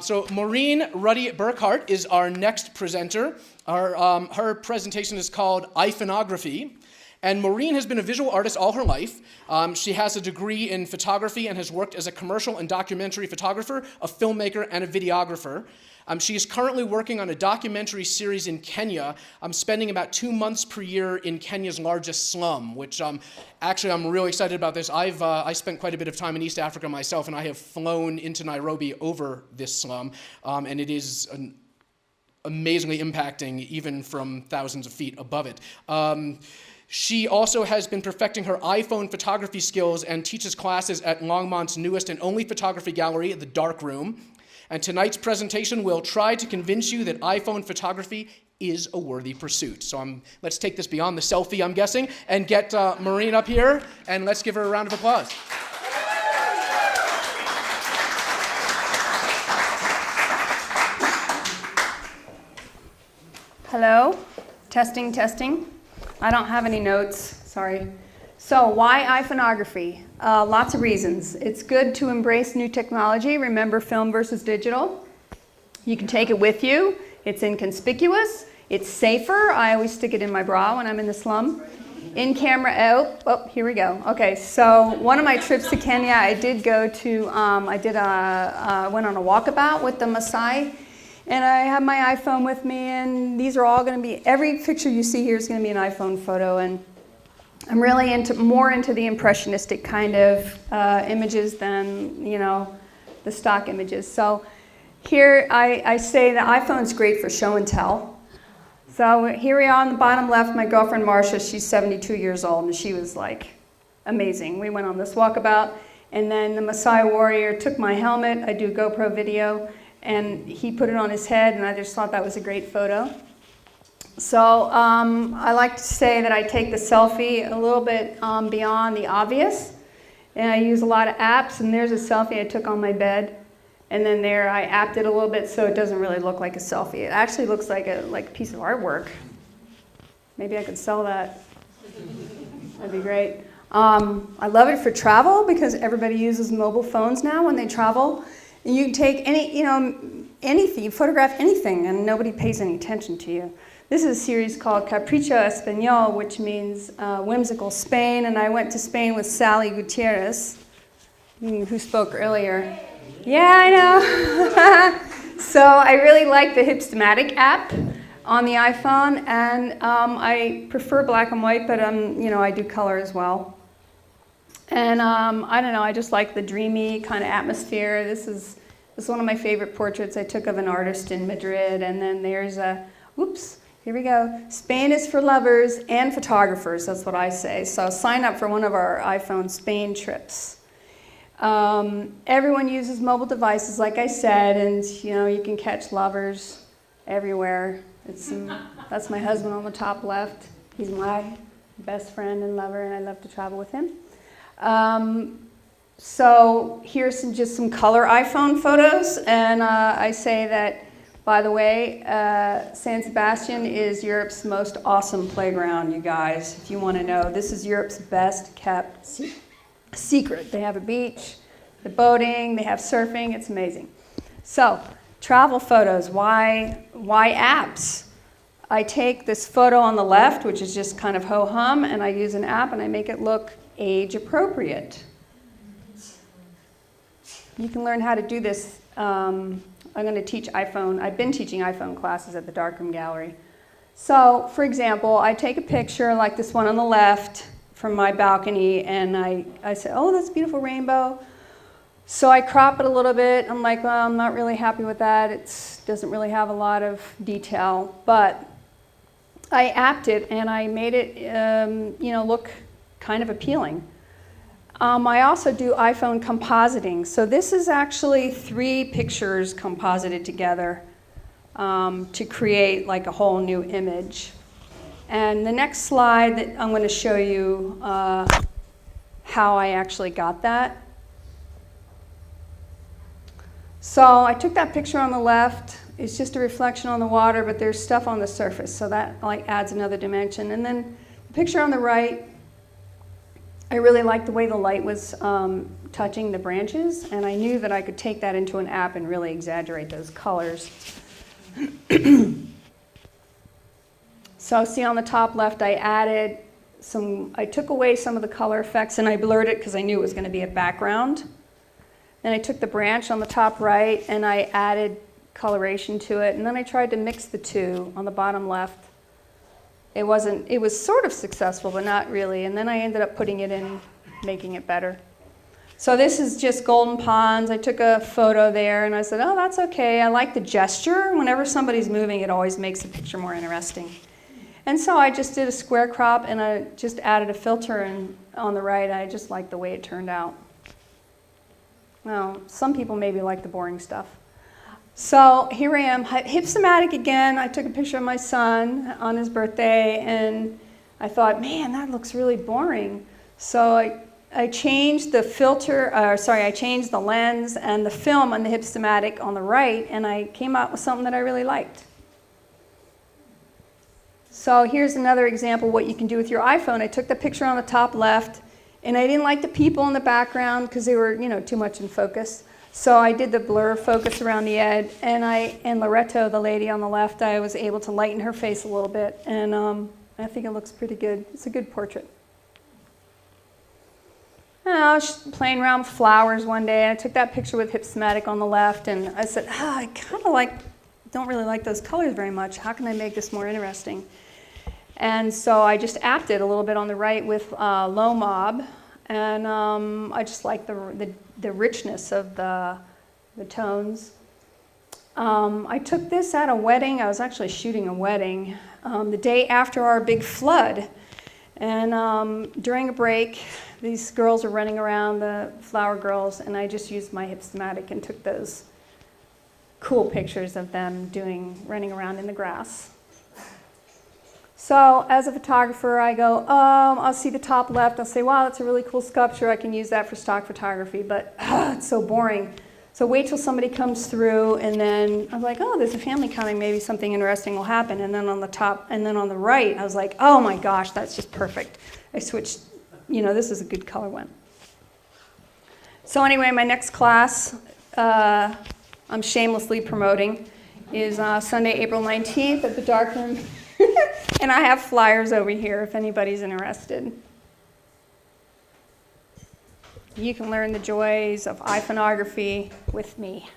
So Maureen Ruddy Burkhart is our next presenter. Her presentation is called Iphonography. And Maureen has been a visual artist all her life. She has a degree in photography and has worked as a commercial and documentary photographer, a filmmaker, and a videographer. She is currently working on a documentary series in Kenya, spending about 2 months per year in Kenya's largest slum, which actually I'm really excited about this. I spent quite a bit of time in East Africa myself, and I have flown into Nairobi over this slum, and it is amazingly impacting even from thousands of feet above it. She also has been perfecting her iPhone photography skills and teaches classes at Longmont's newest and only photography gallery, The Dark Room. And tonight's presentation will try to convince you that iPhone photography is a worthy pursuit. So let's take this beyond the selfie, I'm guessing, and get Maureen up here, and let's give her a round of applause. Hello, testing, testing. I don't have any notes, sorry. So why iPhonography? Lots of reasons. It's good to embrace new technology. Remember film versus digital. You can take it with you. It's inconspicuous. It's safer. I always stick it in my bra when I'm in the slum. In camera, oh, here we go. Okay, so one of my trips to Kenya, I did go to, went on a walkabout with the Maasai. And I have my iPhone with me, and these are all going to be, every picture you see here is going to be an iPhone photo, and I'm really more into the impressionistic kind of images than, the stock images. So here I say the iPhone's great for show and tell. So here we are on the bottom left, my girlfriend Marcia, she's 72 years old, and she was like amazing. We went on this walkabout, and then the Maasai warrior took my helmet. I do GoPro video. And he put it on his head, and I just thought that was a great photo. So I like to say that I take the selfie a little bit beyond the obvious. And I use a lot of apps, and there's a selfie I took on my bed. And then there I apped it a little bit so it doesn't really look like a selfie. It actually looks like a piece of artwork. Maybe I could sell that. That'd be great. I love it for travel because everybody uses mobile phones now when they travel. And you can take anything, you photograph anything, and nobody pays any attention to you. This is a series called Capricho Español, which means whimsical Spain, and I went to Spain with Sally Gutierrez, who spoke earlier. Yeah, I know. So I really like the Hipstamatic app on the iPhone, and I prefer black and white, but I do color as well. And I don't know, I just like the dreamy kind of atmosphere. This is one of my favorite portraits I took of an artist in Madrid. And then there's here we go. Spain is for lovers and photographers, that's what I say. So sign up for one of our iPhone Spain trips. Everyone uses mobile devices, like I said, and you can catch lovers everywhere. That's my husband on the top left. He's my best friend and lover, and I love to travel with him. So here's just some color iPhone photos, and I say that, by the way, San Sebastian is Europe's most awesome playground, you guys. If you want to know, this is Europe's best kept secret. They have a beach, the boating, they have surfing, it's amazing. So, travel photos, why apps? I take this photo on the left, which is just kind of ho-hum, and I use an app and I make it look age appropriate. You can learn how to do this. I'm going to teach iPhone. I've been teaching iPhone classes at the Darkroom Gallery. So, for example, I take a picture like this one on the left from my balcony, and I say, oh, that's a beautiful rainbow. So I crop it a little bit. I'm like, well, I'm not really happy with that. It doesn't really have a lot of detail. But I apped it, and I made it look kind of appealing. I also do iPhone compositing. So this is actually 3 pictures composited together to create like a whole new image. And the next slide that I'm going to show you how I actually got that. So I took that picture on the left. It's just a reflection on the water, but there's stuff on the surface, so that like adds another dimension. And then the picture on the right, I really liked the way the light was touching the branches, and I knew that I could take that into an app and really exaggerate those colors. So see on the top left, I took away some of the color effects and I blurred it because I knew it was going to be a background. Then I took the branch on the top right and I added coloration to it, and then I tried to mix the two on the bottom left. It was sort of successful, but not really, and then I ended up putting it in, making it better. So this is just Golden Ponds. I took a photo there and I said, oh, that's okay. I like the gesture. Whenever somebody's moving, it always makes the picture more interesting. And so I just did a square crop and I just added a filter, and on the right, I just liked the way it turned out. Now, some people maybe like the boring stuff. So here I am, hip-somatic again. I took a picture of my son on his birthday and I thought, man, that looks really boring. So I changed the I changed the lens and the film on the hip-somatic on the right, and I came out with something that I really liked. So here's another example of what you can do with your iPhone. I took the picture on the top left, and I didn't like the people in the background because they were, too much in focus. So I did the blur focus around the edge, and Loretto, the lady on the left, I was able to lighten her face a little bit, and I think it looks pretty good. It's a good portrait. And I was playing around with flowers one day, and I took that picture with hip-somatic on the left, and I said, I kind of don't really like those colors very much. How can I make this more interesting? And so I just apped it a little bit on the right with low mob, and I just like the richness of the tones. I took this at a wedding. I was actually shooting a wedding the day after our big flood, and during a break, these girls are running around, the flower girls, and I just used my hip-somatic and took those cool pictures of them running around in the grass. So as a photographer, I go, I'll see the top left. I'll say, wow, that's a really cool sculpture. I can use that for stock photography, but it's so boring. So wait till somebody comes through, and then I was like, oh, there's a family coming. Maybe something interesting will happen. And then on the top, and then on the right, I was like, oh my gosh, that's just perfect. I switched, this is a good color one. So anyway, my next class, I'm shamelessly promoting, is Sunday, April 19th at the Darkroom. And I have flyers over here if anybody's interested. You can learn the joys of iPhoneography with me.